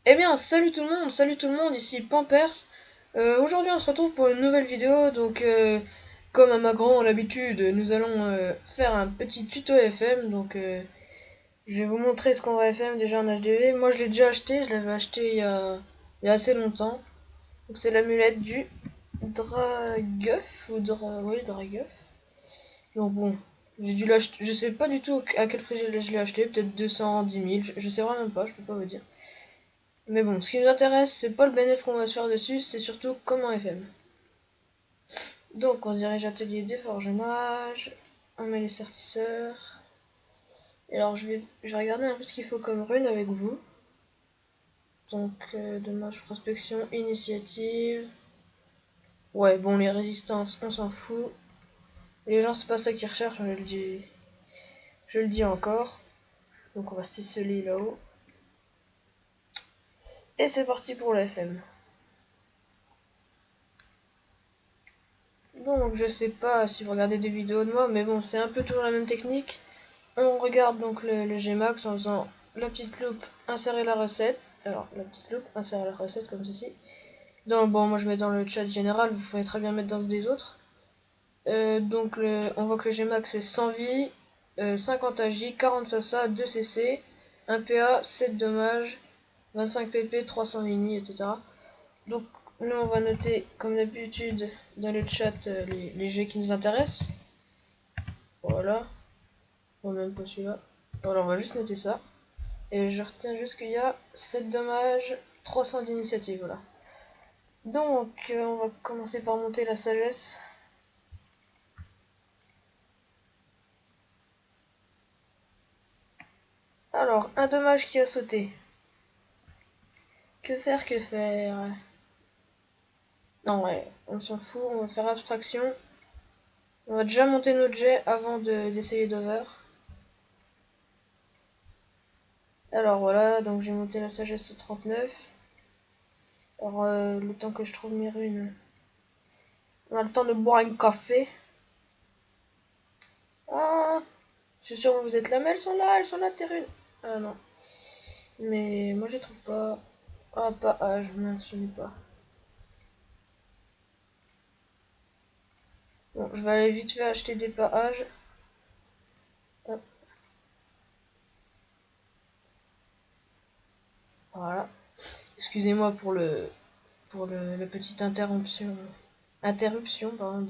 Eh bien, salut tout le monde, ici Pampers. Aujourd'hui, on se retrouve pour une nouvelle vidéo. Comme à ma grande habitude, nous allons faire un petit tuto FM. Je vais vous montrer ce qu'on va FM déjà en HDV. Moi, je l'ai déjà acheté, je l'avais acheté il y a assez longtemps. Donc, c'est l'amulette du Draguff oui, Draguff. Donc, bon, j'ai dû l'acheter. Je sais pas du tout à quel prix je l'ai acheté, peut-être 210 000, je sais vraiment pas, je peux pas vous dire. Mais bon, ce qui nous intéresse, c'est pas le bénéfice qu'on va se faire dessus, c'est surtout comment FM. Donc, on se dirige atelier déforgemage, on met les sertisseurs. Et alors, je vais regarder un peu ce qu'il faut comme rune avec vous. Dommage, prospection, initiative. Ouais, bon, les résistances, on s'en fout. Les gens, c'est pas ça qu'ils recherchent, je le dis encore. Donc, on va se tisseler là-haut. Et c'est parti pour la FM. Donc, je sais pas si vous regardez des vidéos de moi, mais bon, c'est un peu toujours la même technique. On regarde donc le Gmax en faisant la petite loupe, insérer la recette. Alors, la petite loupe, insérer la recette comme ceci. Bon, moi je mets dans le chat général, vous pouvez très bien mettre dans des autres. On voit que le Gmax est 100 vie, 50 AJ, 40 Sasa, 2 CC, 1 PA, 7 dommages, 25 PP, 300 uni, etc. Donc, nous on va noter comme d'habitude dans le chat les jets qui nous intéressent. Voilà. Bon, même pas celui-là. Voilà, on va juste noter ça. Et je retiens juste qu'il y a 7 dommages, 300 d'initiative, voilà. On va commencer par monter la sagesse. Alors, un dommage qui a sauté. Que faire, que faire? Non, ouais, on s'en fout, on va faire abstraction. On va déjà monter notre jet avant d'essayer d'over. Alors voilà, donc j'ai monté la sagesse au 39. Alors, le temps que je trouve mes runes. On a le temps de boire un café. Ah, je suis sûr que vous êtes là, mais elles sont là, tes runes. Ah non. Mais moi je les trouve pas. Ah, pas âge, non, je n'ai pas. Bon, je vais aller vite fait acheter des pages. Hop, voilà. Excusez-moi pour la petite interruption pardon,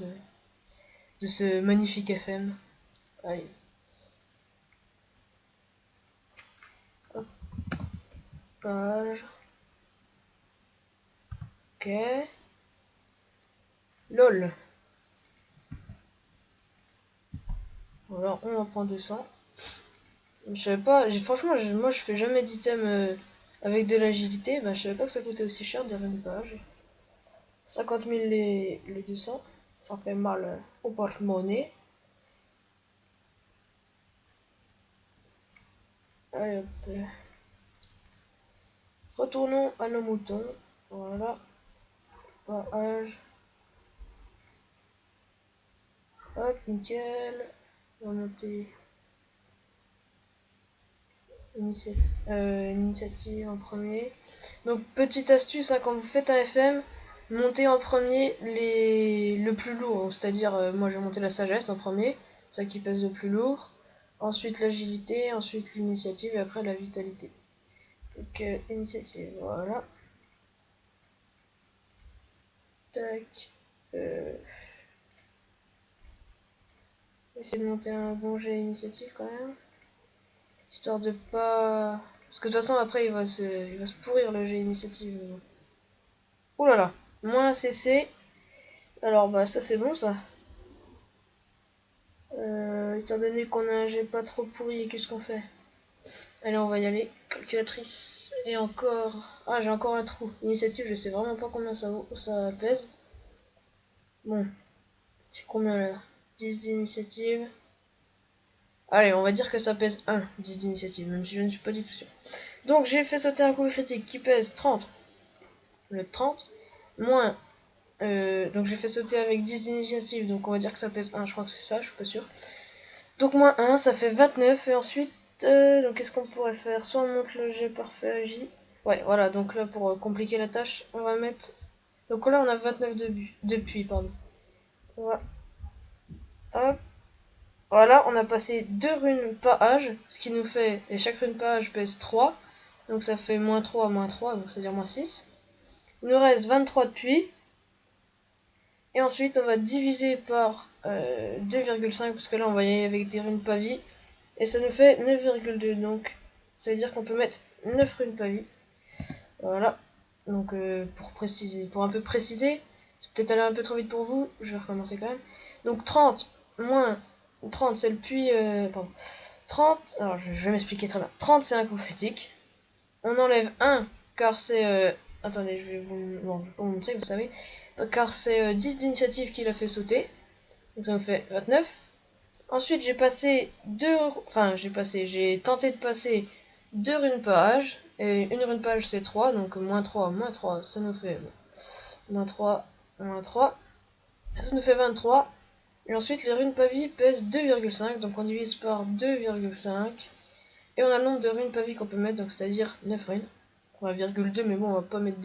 de ce magnifique FM. Allez, hop, page. Ok. LOL. Voilà, on en prend 200. Je savais pas, franchement, moi je fais jamais d'item avec de l'agilité. Bah, je savais pas que ça coûtait aussi cher derrière une page. 50 000 les 200. Ça fait mal au porte-monnaie. Allez hop. Retournons à nos moutons. Voilà. Page. Hop, nickel. On va monter l'initiative en premier. Donc, petite astuce, hein, quand vous faites un FM, montez en premier le plus lourd. C'est-à-dire, moi j'ai monté la sagesse en premier, ça qui pèse le plus lourd. Ensuite l'agilité, ensuite l'initiative et après la vitalité. Donc, initiative, voilà. Tac. Essayer de monter un bon jet initiative quand même. Histoire de pas. Parce que de toute façon, après, il va se pourrir le jet initiative. Ouh là là, moins CC. Alors, bah, ça c'est bon ça. Étant donné qu'on a un jet pas trop pourri, qu'est-ce qu'on fait? Allez, on va y aller. Calculatrice. Et encore. Ah, j'ai encore un trou. Initiative, je sais vraiment pas combien ça pèse. Bon, c'est combien là? 10 d'initiative. Allez, on va dire que ça pèse 1, 10 d'initiative, même si je ne suis pas du tout sûr. Donc j'ai fait sauter un coup critique qui pèse 30. Le 30. Moins. Donc j'ai fait sauter avec 10 d'initiative, donc on va dire que ça pèse 1, je crois que c'est ça, je suis pas sûr. Donc moins 1, ça fait 29, et ensuite, donc qu'est-ce qu'on pourrait faire? Soit on monte le jet parfait agi, Ouais, voilà, donc là, pour compliquer la tâche, on va mettre... Donc là, on a 29 de puits, pardon. Voilà. Hop. Voilà, on a passé 2 runes par âge, ce qui nous fait... Et chaque rune par âge pèse 3. Donc ça fait -3, donc c'est-à-dire -6. Il nous reste 23 de puits. Et ensuite, on va diviser par 2,5, parce que là, on va y aller avec des runes pavis. Et ça nous fait 9,2. Donc, ça veut dire qu'on peut mettre 9 runes pavis. Voilà. Donc, pour préciser, pour un peu préciser, c'est peut-être aller un peu trop vite pour vous. Je vais recommencer quand même. Donc, 30 moins 30, c'est le puits. Pardon. 30, alors je vais m'expliquer très bien. 30, c'est un coup critique. On enlève 1, car c'est. Attendez, je vais vous. Bon, je vais pas vous montrer, vous savez. Car c'est 10 d'initiative qui l'a fait sauter. Donc ça me fait 29. Ensuite, j'ai passé deux. Enfin, j'ai tenté de passer 2 runes par âge. Et une rune par âge, c'est 3. Donc -3, ça nous fait. -3, -3. Ça nous fait 23. Et ensuite, les runes pavis pèsent 2,5. Donc on divise par 2,5. Et on a le nombre de runes pavis qu'on peut mettre, donc c'est-à-dire 9 runes. Enfin, 2, mais bon, on va pas mettre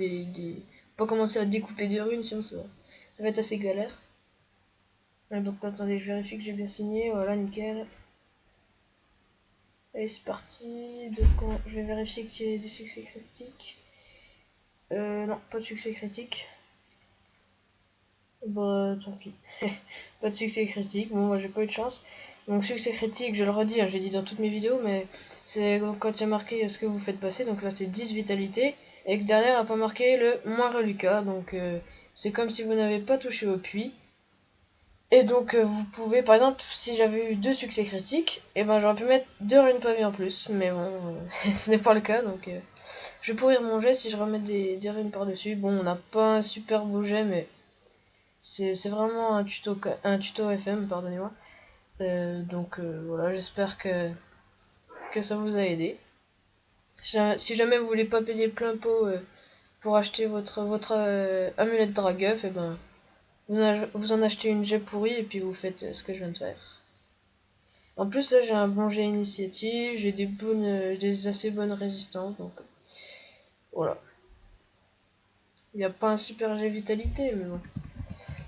pas commencer à découper des runes, sinon ça va être assez galère. Donc attendez, je vérifie que j'ai bien signé, voilà, nickel. Allez, c'est parti. Donc je vais vérifier qu'il y ait des succès critiques. Non, pas de succès critique. Bah, tant pis. Pas de succès critique. Bon, moi j'ai pas eu de chance. Donc, succès critique, je le redis, hein, je l'ai dit dans toutes mes vidéos, mais c'est quand il y a marqué ce que vous faites passer. Donc là, c'est 10 vitalité. Et que derrière, il n'y a pas marqué le moins reliquat. Donc, c'est comme si vous n'avez pas touché au puits. Et donc, vous pouvez, par exemple, si j'avais eu 2 succès critiques, et ben j'aurais pu mettre 2 runes pavées en plus. Mais bon, ce n'est pas le cas. Donc, je pourrais remonter si je remets des runes par-dessus. Bon, on n'a pas un super beau jet, mais c'est vraiment un tuto FM, pardonnez-moi. Donc voilà, j'espère que ça vous a aidé. Si jamais vous voulez pas payer plein pot pour acheter votre amulette Dragueuf, et ben vous en achetez une jet pourrie et puis vous faites ce que je viens de faire. En plus là j'ai un bon jet initiative, j'ai des assez bonnes résistances, donc voilà. Il n'y a pas un super jet vitalité, mais bon.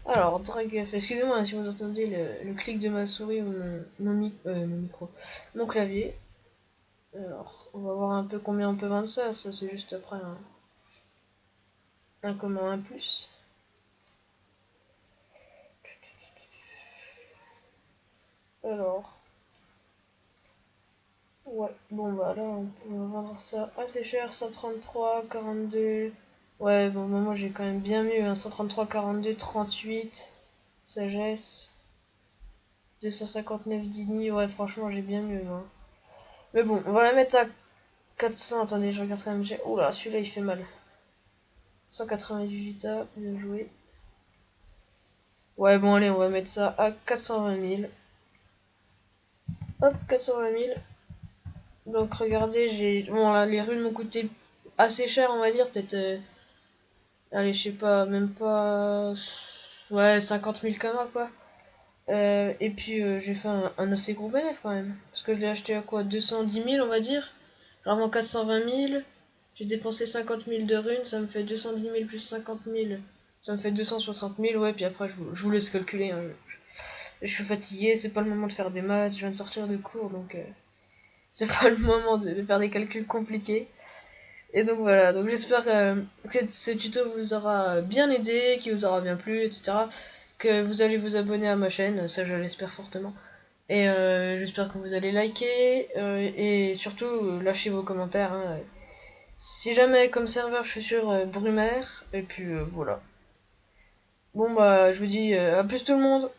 Alors, Dragueuf, excusez-moi hein, si vous entendez le clic de ma souris ou mon micro, mon clavier. Alors, on va voir un peu combien on peut vendre ça. Ça, c'est juste après un plus. Alors, ouais, bon bah là, on va vendre ça assez cher. 133, 42. Ouais, bon, bah, moi j'ai quand même bien mieux. Hein, 133, 42, 38. Sagesse. 259 Dini. Ouais, franchement, j'ai bien mieux. Hein. Mais bon, on va la mettre à 400. Attendez, je regarde quand même. Oh là, celui-là il fait mal. 188 Vita, bien joué. Ouais, bon, allez, on va mettre ça à 420 000. Hop, 420 000. Donc, regardez, bon, là, les runes m'ont coûté assez cher, on va dire. Peut-être. Allez, je sais pas, même pas. Ouais, 50 000 kamas, quoi. Et puis, j'ai fait un assez gros bénéfice quand même. Parce que je l'ai acheté à quoi 210 000, on va dire. Vraiment 420 000. J'ai dépensé 50 000 de runes, ça me fait 210 000 plus 50 000. Ça me fait 260 000, ouais, puis après, je vous laisse calculer. Hein. Je suis fatigué, c'est pas le moment de faire des maths, je viens de sortir de cours, donc c'est pas le moment de faire des calculs compliqués. Et donc voilà, donc j'espère que ce tuto vous aura bien aidé, qu'il vous aura bien plu, etc. Que vous allez vous abonner à ma chaîne, ça je l'espère fortement. Et j'espère que vous allez liker et surtout lâcher vos commentaires. Hein. Si jamais comme serveur je suis sur Brumaire, et puis voilà. Bon bah je vous dis à plus tout le monde.